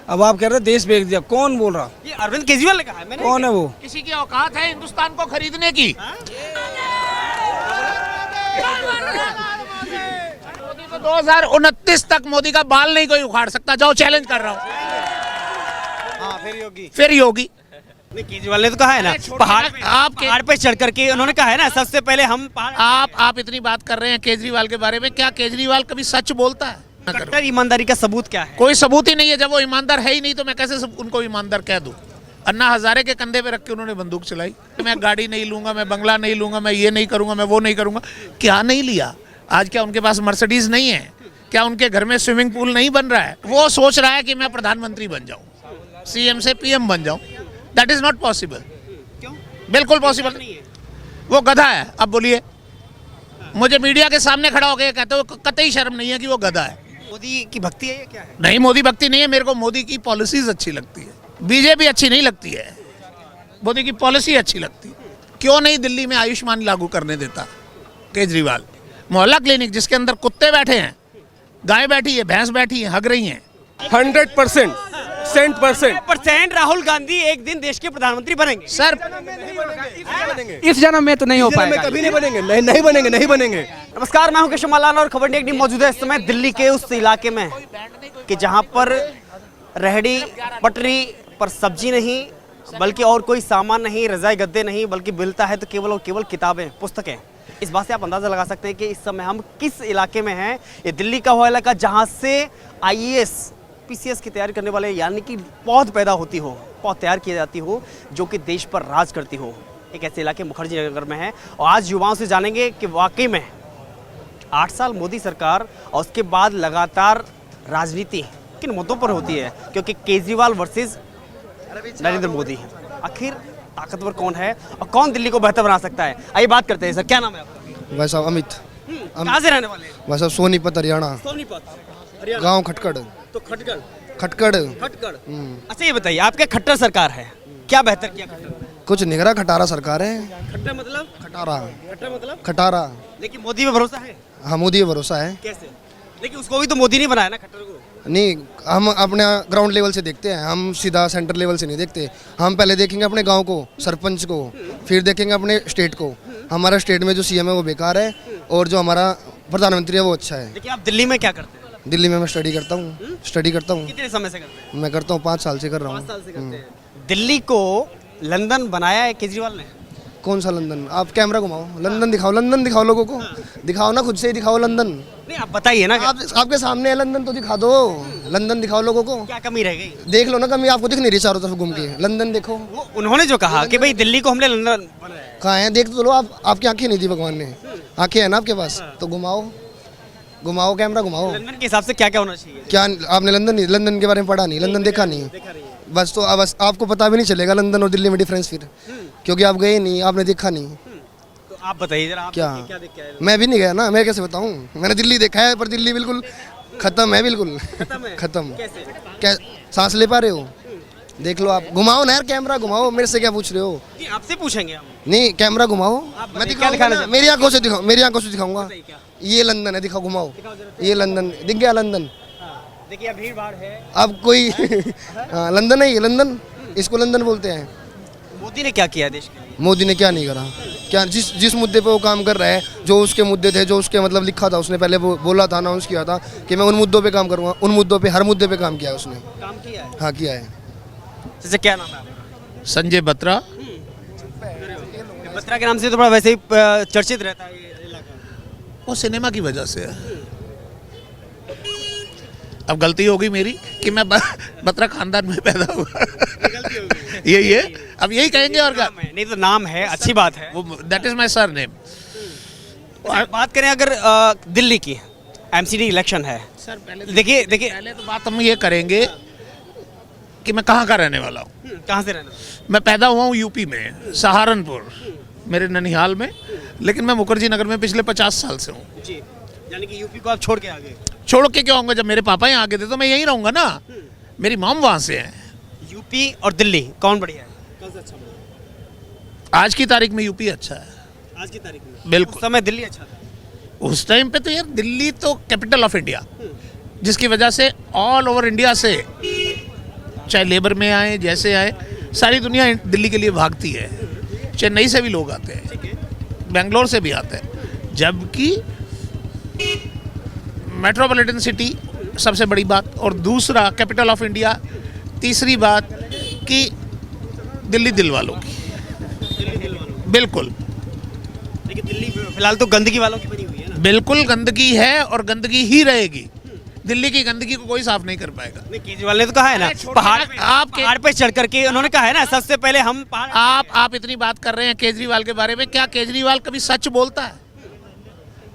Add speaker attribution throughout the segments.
Speaker 1: अब आप कह रहे हो देश बेच दिया, कौन बोल रहा?
Speaker 2: ये अरविंद केजरीवाल ने कहा है, मैंने
Speaker 1: कौन है वो?
Speaker 3: किसी की औकात है हिंदुस्तान को खरीदने की? मोदी को 2029 तक मोदी का बाल नहीं कोई उखाड़ सकता। जाओ, चैलेंज कर रहा हूँ।
Speaker 2: हाँ,
Speaker 3: फिर योगी
Speaker 2: नहीं, केजरीवाल ने तो कहा है ना, पहाड़ पे चढ़ करके उन्होंने कहा है ना, सबसे पहले हम
Speaker 3: आप इतनी बात कर रहे हैं केजरीवाल के बारे में, क्या केजरीवाल कभी सच बोलता है?
Speaker 2: कट्टर ईमानदारी का सबूत क्या है?
Speaker 3: कोई सबूत ही नहीं है। जब वो ईमानदार है ही नहीं तो मैं कैसे उनको ईमानदार कह दूं? अन्ना हजारे के कंधे पे रख के उन्होंने बंदूक चलाई, मैं गाड़ी नहीं लूंगा, मैं बंगला नहीं लूंगा, मैं ये नहीं करूंगा, मैं वो नहीं करूंगा। क्या नहीं लिया? आज क्या उनके पास मर्सिडीज नहीं है? क्या उनके घर में स्विमिंग पूल नहीं बन रहा है? वो सोच रहा है कि मैं प्रधानमंत्री बन जाऊं, सीएम से पीएम बन जाऊं। That is not possible.
Speaker 2: क्यों?
Speaker 3: बिल्कुल पॉसिबल नहीं है। वो गधा है। अब बोलिए, मुझे मीडिया के सामने खड़ा होकर कहते हो, कतई शर्म नहीं है कि वो गधा है?
Speaker 2: मोदी की भक्ति है या क्या है?
Speaker 3: नहीं, मोदी भक्ति नहीं है। मेरे को मोदी की पॉलिसीज अच्छी लगती है। बीजेपी अच्छी नहीं लगती है, मोदी की पॉलिसी अच्छी लगती है। क्यों नहीं दिल्ली में आयुष्मान लागू करने देता केजरीवाल? मोहल्ला क्लिनिक जिसके अंदर कुत्ते बैठे हैं, गाय बैठी है, भैंस बैठी है, हग रही हैं।
Speaker 2: 100% राहुल गांधी एक दिन देश के प्रधानमंत्री बनेंगे।
Speaker 3: सर,
Speaker 1: इस जन्म में तो नहीं हो पाएगा,
Speaker 4: कभी नहीं बनेंगे, नहीं बनेंगे।
Speaker 2: नमस्कार, मैं हूं केशव मलाना और खबर टीम मौजूद है इस समय दिल्ली के उस इलाके में कि जहां पर रेहड़ी पटरी पर सब्जी नहीं, बल्कि और कोई सामान नहीं, रजाई गद्दे नहीं, बल्कि मिलता है तो केवल और केवल किताबें, पुस्तकें। इस बात से आप अंदाजा लगा सकते हैं कि इस समय हम किस इलाके में हैं। ये दिल्ली का वो इलाका जहां से IAS PCS की तैयारी करने वाले यानी कि पौध पैदा होती हो, पौध तैयार की जाती हो, जो कि देश पर राज करती हो। एक ऐसे इलाके मुखर्जी नगर में है और आज युवाओं से जानेंगे कि वाकई में 8 साल मोदी सरकार और उसके बाद लगातार राजनीति किन मुद्दों पर होती है, क्योंकि केजरीवाल वर्सेस नरेंद्र मोदी। आखिर ताकतवर कौन है और कौन दिल्ली को बेहतर बना सकता है? आइए बात करते हैं। सर, क्या नाम है आपका?
Speaker 4: भाई साहब अमित।
Speaker 2: कहाँ से रहने वाले हैं?
Speaker 4: भाई साहब सोनीपत हरियाणा,
Speaker 2: सोनीपत
Speaker 4: गांव खटकड़।
Speaker 2: तो खटगढ़।
Speaker 4: खटकड़।
Speaker 2: अच्छा, ये बताइए, आपके खट्टर सरकार है, क्या बेहतर किया खट्टर?
Speaker 4: कुछ निगरा खटारा सरकार है।
Speaker 2: खट्टर मतलब?
Speaker 4: खटारा।
Speaker 2: खट्टर मतलब?
Speaker 4: खटारा।
Speaker 2: लेकिन मोदी पे भरोसा है?
Speaker 4: हाँ, मोदी पे भरोसा है।
Speaker 2: कैसे? लेकिन उसको भी तो मोदी नहीं बनाया ना, खट्टर को।
Speaker 4: नहीं, हम अपने ग्राउंड लेवल से देखते हैं, हम सीधा सेंटर लेवल से नहीं देखते। हम पहले देखेंगे अपने गांव को, सरपंच को, फिर देखेंगे अपने स्टेट को। हमारा स्टेट में जो CM है वो बेकार है और जो हमारा प्रधानमंत्री है वो अच्छा है।
Speaker 2: लेकिन आप दिल्ली में क्या करते हैं?
Speaker 4: दिल्ली में मैं स्टडी करता हूँ।
Speaker 2: कितने समय से करते हैं?
Speaker 4: मैं करता हूँ 5 साल से कर रहा
Speaker 2: 5
Speaker 4: हूँ।
Speaker 2: साल से करते हैं। दिल्ली को लंदन बनाया है केजरीवाल ने।
Speaker 4: कौन सा लंदन? आप कैमरा घुमाओ, लंदन दिखाओ लोगों को। दिखाओ ना, खुद से ही दिखाओ लंदन।
Speaker 2: नहीं, आप बताइए ना,
Speaker 4: आपके सामने है लंदन, तो दिखा दो। लंदन दिखाओ लोगों को।
Speaker 2: क्या कमी रह गई?
Speaker 4: देख लो ना, कमी आपको दिख नहीं रही चारों तरफ घूम के। लंदन देखो।
Speaker 2: वो उन्होंने जो कहा कि भाई दिल्ली को हमने लंदन बनाया है।
Speaker 4: कहाँ है? देख तो लो। आपकी आंखें नहीं दी भगवान ने, आंखें है ना आपके पास, तो घुमाओ कैमरा घुमाओ।
Speaker 2: लंदन के हिसाब से क्या क्या होना चाहिए?
Speaker 4: क्या आपने लंदन के बारे में पढ़ा नहीं, लंदन देखा नहीं? बस तो बस आपको पता भी नहीं चलेगा लंदन और दिल्ली में डिफरेंस फिर, क्योंकि आप गए नहीं, आपने देखा नहीं।
Speaker 2: तो आप बताइए जरा, आप
Speaker 4: क्या
Speaker 2: देख के आए?
Speaker 4: मैं भी नहीं गया ना, मैं कैसे बताऊं? मैंने दिल्ली देखा है, पर दिल्ली बिल्कुल खत्म है, बिल्कुल खत्म।
Speaker 2: कैसे?
Speaker 4: क्या सांस ले पा रहे हो? देख लो आप। घुमाओ ना यार, कैमरा घुमाओ। मेरे से क्या पूछ रहे हो?
Speaker 2: जी, आपसे पूछेंगे हम।
Speaker 4: नहीं, कैमरा घुमाओ। मैं
Speaker 2: क्या दिखाना
Speaker 4: दिखाऊंगा, मेरी आंखों से दिखाऊंगा। ये लंदन है, दिखाओ, घुमाओ। ये लंदन दिख गया? लंदन
Speaker 2: देखिए, भीड़ भाड़ है।
Speaker 4: अब कोई हाँ, लंदन है ये, लंदन, इसको लंदन बोलते हैं।
Speaker 2: मोदी ने क्या किया देश के लिए?
Speaker 4: मोदी ने क्या नहीं करा? क्या जिस मुद्दे पे वो काम कर रहा है, जो उसके मुद्दे थे, जो उसके मतलब लिखा था उसने, पहले वो बोला था, अनाउंस किया था कि मैं उन मुद्दों पे काम करूँगा, उन मुद्दों पे, हर मुद्दे पे काम किया है उसने।
Speaker 2: काम किया है?
Speaker 4: हाँ, किया है।
Speaker 2: जैसे क्या नाम है आपका?
Speaker 3: संजय बत्रा।
Speaker 2: बत्रा के नाम से तो बड़ा वैसे ही चर्चित रहता है ये इलाका।
Speaker 3: वो सिनेमा की वजह से है। अब गलती होगी मेरी कि मैं बत्रा खानदान में पैदा हुआ। यही है, अब यही कहेंगे और क्या?
Speaker 2: नहीं तो नाम है, अच्छी बात है।
Speaker 3: वो दैट इज माय सरनेम।
Speaker 2: बात करें अगर दिल्ली की, MCD इलेक्शन है।
Speaker 3: सर
Speaker 2: देखिए
Speaker 3: पहले तो बात हम ये करेंगे कि मैं कहाँ का रहने वाला हूँ।
Speaker 2: कहाँ से रहना?
Speaker 3: मैं पैदा हुआ हूँ यूपी में, सहारनपुर, मेरे ननिहाल में, लेकिन मैं मुखर्जी नगर में पिछले 50 साल से हूँ।
Speaker 2: जी, यानी कि यूपी को आप छोड़ के आ गए?
Speaker 3: छोड़ के क्यों आऊँगा? जब मेरे पापा यहाँ आ गए थे तो मैं यहीं रहूँगा ना। मेरी मॉम वहाँ से है।
Speaker 2: यूपी और दिल्ली कौन बढ़िया है? कौन सा अच्छा बढ़िया?
Speaker 3: आज की तारीख में यूपी अच्छा है।
Speaker 2: आज की तारीख में?
Speaker 3: बिल्कुल।
Speaker 2: उस समय दिल्ली अच्छा था?
Speaker 3: उस टाइम पे तो यार दिल्ली तो कैपिटल ऑफ इंडिया, जिसकी वजह से ऑल ओवर इंडिया से चाहे लेबर में आए, जैसे आए, सारी दुनिया दिल्ली के लिए भागती है। चेन्नई से भी लोग आते हैं, बेंगलोर से भी आते हैं, जबकि मेट्रोपॉलिटन सिटी सबसे बड़ी बात, और दूसरा कैपिटल ऑफ इंडिया, तीसरी बात कि दिल्ली दिल वालों की, बिल्कुल।
Speaker 2: लेकिन दिल्ली फिलहाल तो गंदगी वालों की बनी हुई है ना।
Speaker 3: बिल्कुल गंदगी है और गंदगी ही रहेगी। दिल्ली की गंदगी को कोई साफ नहीं कर पाएगा।
Speaker 2: नहीं, केजरीवाल ने तो कहा है ना, पहाड़ पे चढ़ करके उन्होंने कहा है ना, सबसे पहले हम
Speaker 3: आप इतनी बात कर रहे हैं केजरीवाल के बारे में, क्या केजरीवाल कभी सच बोलता है?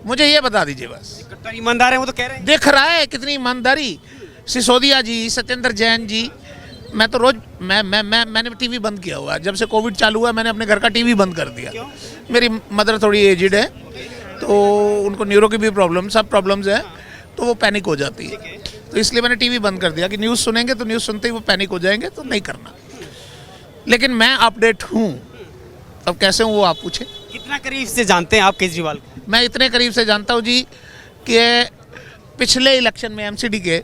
Speaker 3: मुझे ये बता दीजिए बस।
Speaker 2: कट्टर ईमानदार है वो तो कह रहे हैं।
Speaker 3: दिख रहा है कितनी ईमानदारी। सिसोदिया जी, सत्येंद्र जैन जी, मैं तो रोज मैंने टीवी बंद किया हुआ है। जब से कोविड चालू हुआ मैंने अपने घर का टीवी बंद कर दिया। मेरी मदर थोड़ी एजिड है, तो उनको न्यूरो की भी प्रॉब्लम, सब प्रॉब्लम्स है, तो वो पैनिक हो जाती है। तो इसलिए मैंने टीवी बंद कर दिया कि न्यूज़ सुनेंगे तो न्यूज़ सुनते ही वो पैनिक हो जाएंगे, तो नहीं करना। लेकिन मैं अपडेट हूँ। अब कैसे हूँ वो आप पूछें।
Speaker 2: कितना करीब से जानते हैं आप केजरीवाल को?
Speaker 3: मैं इतने करीब से जानता हूँ जी कि पिछले इलेक्शन में एमसीडी के,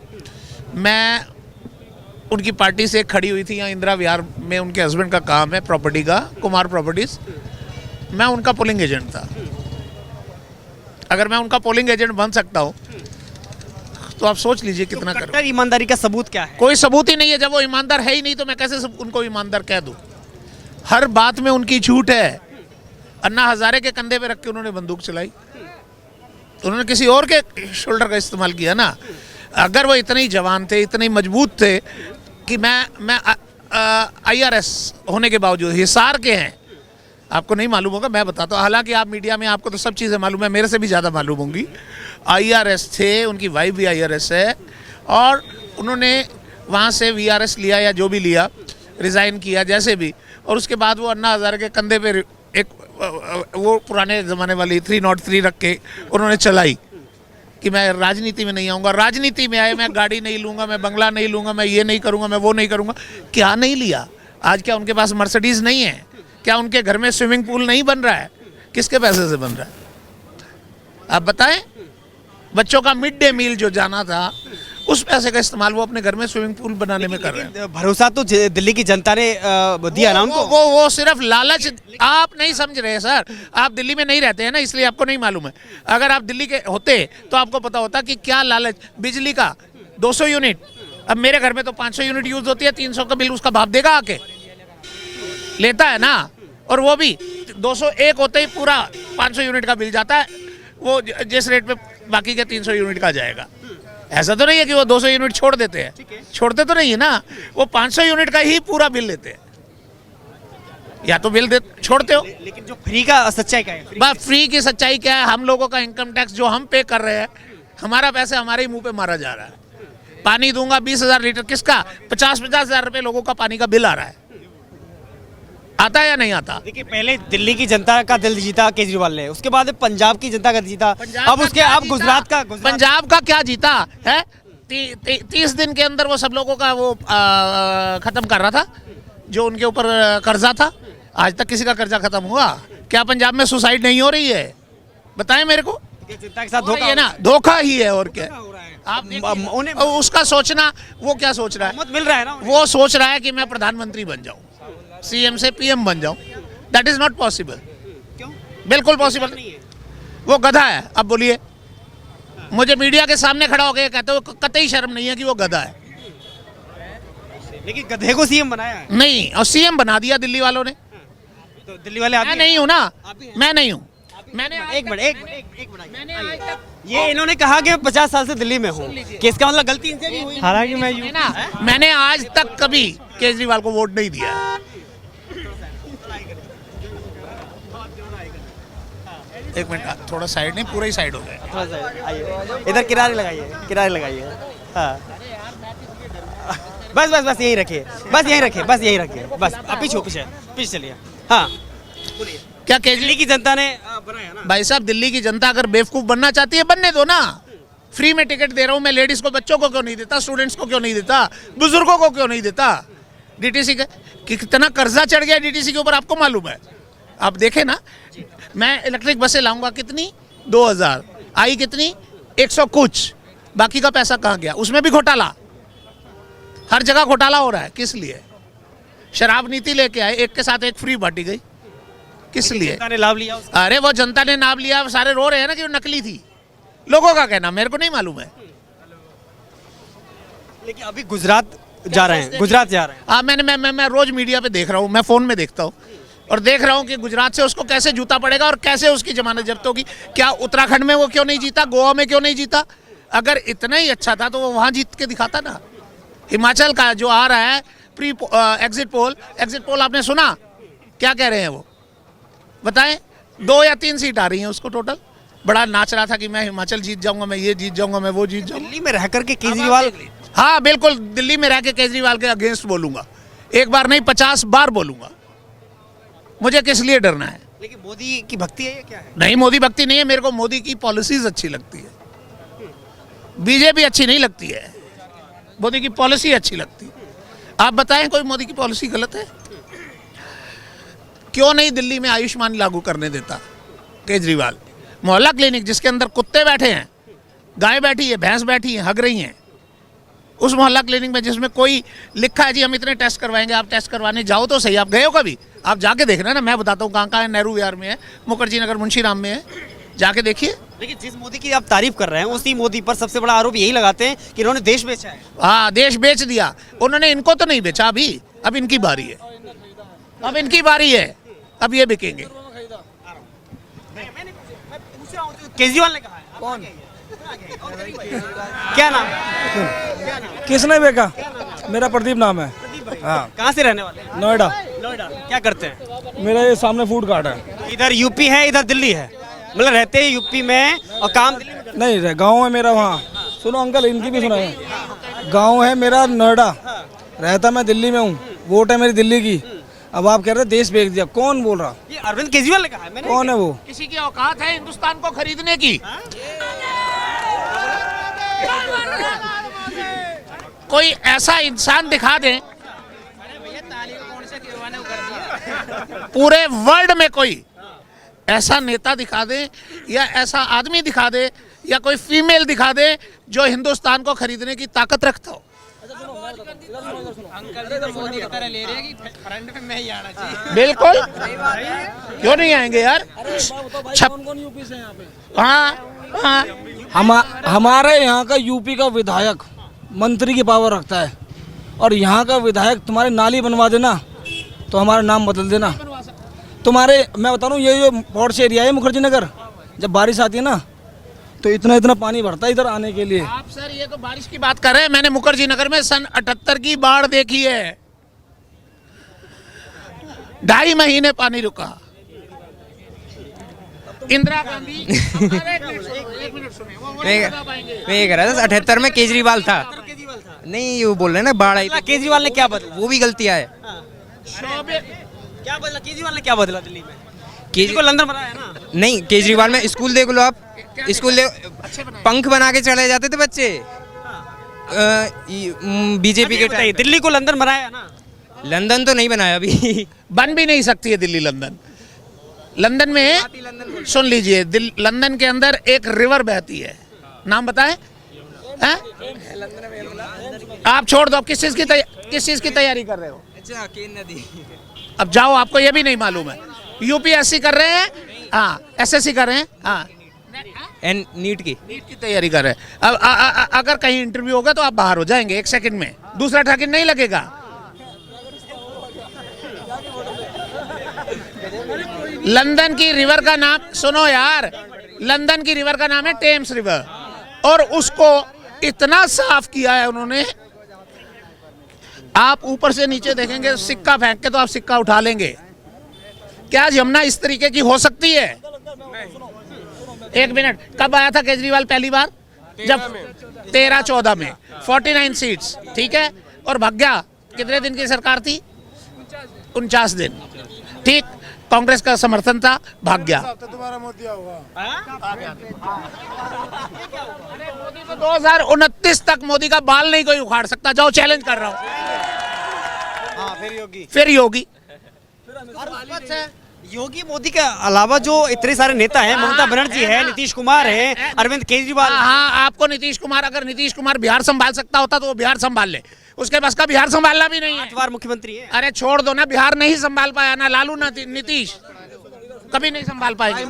Speaker 3: मैं उनकी पार्टी से खड़ी हुई थी यहाँ इंदिरा विहार में, उनके हस्बैंड का काम है प्रॉपर्टी का, कुमार प्रॉपर्टीज। मैं उनका पोलिंग एजेंट था। अगर मैं उनका पोलिंग एजेंट बन सकता हूँ तो आप सोच लीजिए कितना करूँ।
Speaker 2: कट्टर ईमानदारी का सबूत क्या है?
Speaker 3: कोई सबूत ही नहीं है। जब वो ईमानदार है ही नहीं तो मैं कैसे उनको ईमानदार कह दूँ? हर बात में उनकी झूठ है। अन्ना हजारे के कंधे पे रख के उन्होंने बंदूक चलाई, उन्होंने किसी और के शोल्डर का इस्तेमाल किया ना। अगर वो इतने ही जवान थे, इतने ही मजबूत थे कि मैं IRS होने के बावजूद, हिसार के हैं, आपको नहीं मालूम होगा, मैं बताता हूँ। हालांकि आप मीडिया में आपको तो सब चीज़ें मालूम है, मेरे से भी ज़्यादा मालूम होंगी। IRS थे, उनकी वाइफ भी IRS है, और उन्होंने वहाँ से VRS लिया या जो भी लिया, रिज़ाइन किया जैसे भी, और उसके बाद वो अन्ना हजारे के कंधे पे एक वो पुराने ज़माने वाली 303 रख के उन्होंने चलाई कि मैं राजनीति में नहीं आऊँगा। राजनीति में आए, मैं गाड़ी नहीं लूँगा, मैं बंगला नहीं लूँगा, मैं ये नहीं करूँगा, मैं वो नहीं करूँगा। क्या नहीं लिया? आज क्या उनके पास मर्सिडीज़ नहीं है? क्या उनके घर में स्विमिंग पूल नहीं बन रहा है? किसके पैसे से बन रहा है? आप बताएं। बच्चों का मिड डे मील जो जाना था, उस पैसे का इस्तेमाल वो अपने घर में स्विमिंग पूल बनाने में कर रहे हैं।
Speaker 2: भरोसा तो दिल्ली की जनता ने दिया ना उनको।
Speaker 3: वो सिर्फ लालच। आप नहीं समझ रहे सर, आप दिल्ली में नहीं रहते हैं ना, इसलिए आपको नहीं मालूम है। अगर आप दिल्ली के होते तो आपको पता होता कि क्या लालच। बिजली का 200 यूनिट, अब मेरे घर में तो 500 यूनिट यूज होती है, 300 का बिल उसका बाप देगा आके, लेता है ना। और वो भी 201 होते ही पूरा 500 यूनिट का बिल जाता है, वो जिस रेट पे बाकी के 300 यूनिट का जाएगा। ऐसा तो नहीं है कि वो 200 यूनिट छोड़ देते हैं, छोड़ते तो नहीं है ना, वो 500 यूनिट का ही पूरा बिल लेते हैं। या तो बिल दे छोड़ते हो।
Speaker 2: लेकिन जो फ्री का सच्चाई क्या है?
Speaker 3: बस फ्री की सच्चाई क्या है? हम लोगों का इनकम टैक्स जो हम पे कर रहे हैं, हमारा पैसा हमारे ही मुंह पे मारा जा रहा है। पानी दूंगा 20,000 लीटर, किसका? 50,000 रुपए लोगों का पानी का बिल आ रहा है। आता है या नहीं आता?
Speaker 2: देखिए, पहले दिल्ली की जनता का दिल जीता केजरीवाल ने, उसके बाद पंजाब की जनता का जीता, अब उसके अब गुजरात का
Speaker 3: पंजाब का क्या जीता है? 30 दिन के अंदर वो सब लोगों का वो खत्म कर रहा था जो उनके ऊपर कर्जा था। आज तक किसी का कर्जा खत्म हुआ? क्या पंजाब में सुसाइड नहीं हो रही है? बताएं मेरे को।
Speaker 2: जनता के साथ धोखा
Speaker 3: है ना, धोखा ही है और क्या। आप
Speaker 2: उन्हें
Speaker 3: उसका सोचना, वो क्या सोच रहा है?
Speaker 2: मिल रहा है ना,
Speaker 3: वो सोच रहा है कि मैं प्रधानमंत्री बन जाऊं, CM से PM बन जाऊं। That is not possible.
Speaker 2: क्यों?
Speaker 3: बिल्कुल पॉसिबल नहीं है। वो गधा है। अब बोलिए, मुझे मीडिया के सामने खड़ा होकर कहते हो, कतई शर्म नहीं है कि वो गधा है।
Speaker 2: लेकिन गधे को CM बनाया है।
Speaker 3: नहीं, और CM बना दिया दिल्ली वालों ने।
Speaker 2: तो दिल्ली वाले
Speaker 3: मैं नहीं हूं ना, मैं नहीं हूं। मैंने
Speaker 2: एक मिनट ये इन्होंने कहा कि मैं 50 साल से दिल्ली में हूँ, कि इसका मतलब गलती इनसे भी हुई। हालांकि
Speaker 3: मैंने आज तक कभी केजरीवाल को वोट नहीं दिया। एक मिनट, थोड़ा साइड नहीं, पूरा ही साइड हो गया।
Speaker 2: इधर किनारे लगाइए। हाँ, बस यही रखिए, बस आप पीछे चलिए। हाँ,
Speaker 3: क्या
Speaker 2: दिल्ली की जनता ने बनाया ना?
Speaker 3: भाई साहब, दिल्ली की जनता अगर बेवकूफ बनना चाहती है, बनने दो ना। फ्री में टिकट दे रहा हूँ मैं, लेडीज को, बच्चों को क्यों नहीं देता? स्टूडेंट्स को क्यों नहीं देता? बुजुर्गों को क्यों नहीं देता? DTC का कितना कर्जा चढ़ गया DTC के ऊपर, आपको मालूम है? आप देखें ना, मैं इलेक्ट्रिक बसें लाऊंगा, कितनी? 2000 आई, कितनी? 100 कुछ। बाकी का पैसा कहाँ गया? उसमें भी घोटाला। हर जगह घोटाला हो रहा है, किस लिए? शराब नीति लेके आए, एक के साथ एक फ्री बांटी गई, किस लिए?
Speaker 2: जनता ने लाभ लिया उसका।
Speaker 3: अरे वो जनता ने नाम लिया, सारे रो रहे हैं ना कि वो नकली थी। लोगों का कहना, मेरे को नहीं मालूम है।
Speaker 2: लेकिन अभी गुजरात जा रहे हैं, गुजरात जा रहे हैं।
Speaker 3: हाँ, मैं रोज मीडिया पे देख रहा हूँ, मैं फोन में देखता हूँ और देख रहा हूँ कि गुजरात से उसको कैसे जूता पड़ेगा और कैसे उसकी जमानत जब्त होगी। क्या उत्तराखंड में वो क्यों नहीं जीता, गोवा में क्यों नहीं जीता? अगर इतना ही अच्छा था तो वो वहां जीत के दिखाता ना। हिमाचल का जो आ रहा है प्री एग्जिट पोल आपने सुना क्या कह रहे हैं वो? बताएं, 2 या 3 सीट आ रही हैं उसको टोटल। बड़ा नाच रहा था कि मैं हिमाचल जीत जाऊंगा, मैं ये जीत जाऊंगा, मैं वो जीत जाऊंगा।
Speaker 2: दिल्ली में रह करके केजरीवाल,
Speaker 3: हाँ बिल्कुल, दिल्ली में रह के केजरीवाल के अगेंस्ट बोलूंगा, एक बार नहीं 50 बार बोलूंगा। मुझे किस लिए डरना है?
Speaker 2: लेकिन मोदी की भक्ति है या क्या है?
Speaker 3: नहीं, मोदी भक्ति नहीं है, मेरे को मोदी की पॉलिसीज अच्छी लगती है। बीजेपी अच्छी नहीं लगती है, मोदी की पॉलिसी अच्छी लगती है। आप बताएं कोई मोदी की पॉलिसी गलत है? क्यों नहीं दिल्ली में आयुष्मान लागू करने देता केजरीवाल? मोहल्ला क्लिनिक जिसके अंदर कुत्ते बैठे हैं, गाय बैठी है, भैंस बैठी है, हग रही हैं, उस मोहल्ला क्लिनिक में जिसमें कोई लिखा है जी हम इतने टेस्ट करवाएंगे, आप टेस्ट करवाने जाओ तो सही। आप गए हो कभी? आप जाके देखना ना, मैं बताता हूँ कहाँ कहाँ है। नेहरू विहार में है, मुखर्जी नगर मुंशीराम में है, जाके देखिए।
Speaker 2: लेकिन जिस मोदी की आप तारीफ कर रहे हैं उसी मोदी पर सबसे बड़ा आरोप यही लगाते हैं कि इन्होंने देश बेचा है।
Speaker 3: हाँ, देश बेच दिया उन्होंने, इनको तो नहीं बेचा अभी, अब इनकी बारी है, अब इनकी बारी है, अब ये बिकेंगे।
Speaker 2: केजरीवाल ने कहा है। कौन? क्या नाम?
Speaker 1: किसने बेचा? मेरा प्रदीप नाम है।
Speaker 2: हाँ, कहाँ से रहने वाले?
Speaker 1: नोएडा।
Speaker 2: नोएडा। क्या करते हैं?
Speaker 1: मेरा ये सामने फूड कार्ट है।
Speaker 2: इधर यूपी है, इधर दिल्ली है, मतलब रहते हैं यूपी में और काम दिल्ली में करते
Speaker 1: नहीं, गांव है मेरा वहाँ। सुनो अंकल, इनकी भी सुना है। गांव है मेरा नोएडा, रहता मैं दिल्ली में हूँ, वोट है मेरी दिल्ली की। अब आप कह रहे हैं देश बेच दिया, कौन बोल रहा?
Speaker 2: हैं। ये अरविंद केजरीवाल ने कहा है। मैंने
Speaker 1: कौन है वो?
Speaker 3: किसी की औकात है हिंदुस्तान को खरीदने की? कोई ऐसा इंसान दिखा दें पूरे वर्ल्ड में, कोई ऐसा नेता दिखा दे या ऐसा आदमी दिखा दे या कोई फीमेल दिखा दे जो हिंदुस्तान को खरीदने की ताकत रखता हो। बिल्कुल, क्यों नहीं आएंगे यार? हाँ,
Speaker 1: हमारे यहाँ का यूपी का विधायक मंत्री की पावर रखता है, और यहाँ का विधायक तुम्हारे नाली बनवा देना तो हमारा नाम बदल देना। तुम्हारे, मैं बता रहा हूँ, ये जो पॉर्श एरिया है मुखर्जी नगर, जब बारिश आती है ना तो इतना इतना पानी भरता है इधर आने के लिए।
Speaker 3: आप सर ये तो बारिश की बात कर रहे हैं, मैंने मुखर्जी नगर में सन 78 की बाढ़ देखी है, 2.5 महीने पानी रुका। इंदिरा गांधी एक मिनट सुनिए,
Speaker 5: मैं ये कह रहा था 78 में केजरीवाल था। नहीं, वो बोल रहे हैं ना बाढ़ आई।
Speaker 2: केजरीवाल ने क्या बदला?
Speaker 5: वो भी गलतियां है।
Speaker 2: क्या बदला? केजरीवाल ने क्या बदला दिल्ली में? केजरीवाल अंदर बनाया है ना?
Speaker 5: नहीं, केजरीवाल में स्कूल देख लो आप, स्कूल पंख बना के चले जाते थे बच्चे बीजेपी के टाइम।
Speaker 2: दिल्ली को लंदन बनाया है ना?
Speaker 5: लंदन तो नहीं बनाया अभी।
Speaker 3: बन भी नहीं सकती है दिल्ली लंदन। लंदन में सुन लीजिए, लंदन के अंदर एक रिवर बहती है, नाम बताएं? आप छोड़ दो, आप किस चीज की तैयारी कर रहे हो?
Speaker 5: अच्छा, केन नदी।
Speaker 3: अब जाओ, आपको ये भी नहीं मालूम है। यूपीएससी कर रहे हैं, हाँ, एसएससी कर रहे हैं, हाँ,
Speaker 5: एंड नीट की
Speaker 3: तैयारी कर रहे हैं। अब अगर कहीं इंटरव्यू होगा तो आप बाहर हो जाएंगे 1 सेकंड में, दूसरा टारगेट नहीं लगेगा। लंदन की रिवर का नाम सुनो यार, लंदन की रिवर का नाम है टेम्स रिवर, और उसको इतना साफ किया है उन्होंने, आप ऊपर से नीचे देखेंगे, सिक्का फेंक के तो आप सिक्का उठा लेंगे। क्या यमुना इस तरीके की हो सकती है? 1 मिनट, कब आया था केजरीवाल पहली बार? जब 13-14 में 49 सीट्स, ठीक है, और भाग गया। कितने दिन की सरकार थी? 49 दिन, ठीक, कांग्रेस का समर्थन था, भाग गया।
Speaker 6: दोबारा मोदी होगा।
Speaker 3: मोदी तो 2029 तक मोदी का बाल नहीं कोई उखाड़ सकता, जाओ चैलेंज कर रहा हूं।
Speaker 2: हाँ, फिर योगी।
Speaker 3: फिर योगी।
Speaker 2: योगी मोदी के अलावा जो इतने सारे नेता हैं, ममता बनर्जी है, नीतीश कुमार है, अरविंद केजरीवाल,
Speaker 3: हाँ, आपको नीतीश कुमार, अगर नीतीश कुमार बिहार संभाल सकता होता तो वो बिहार संभाल ले, उसके बस का बिहार संभालना भी नहीं है।
Speaker 2: 8 बार मुख्यमंत्री है।
Speaker 3: अरे छोड़ दो ना, बिहार नहीं संभाल पाया ना लालू ना नीतीश, कभी नहीं संभाल पाएंगे।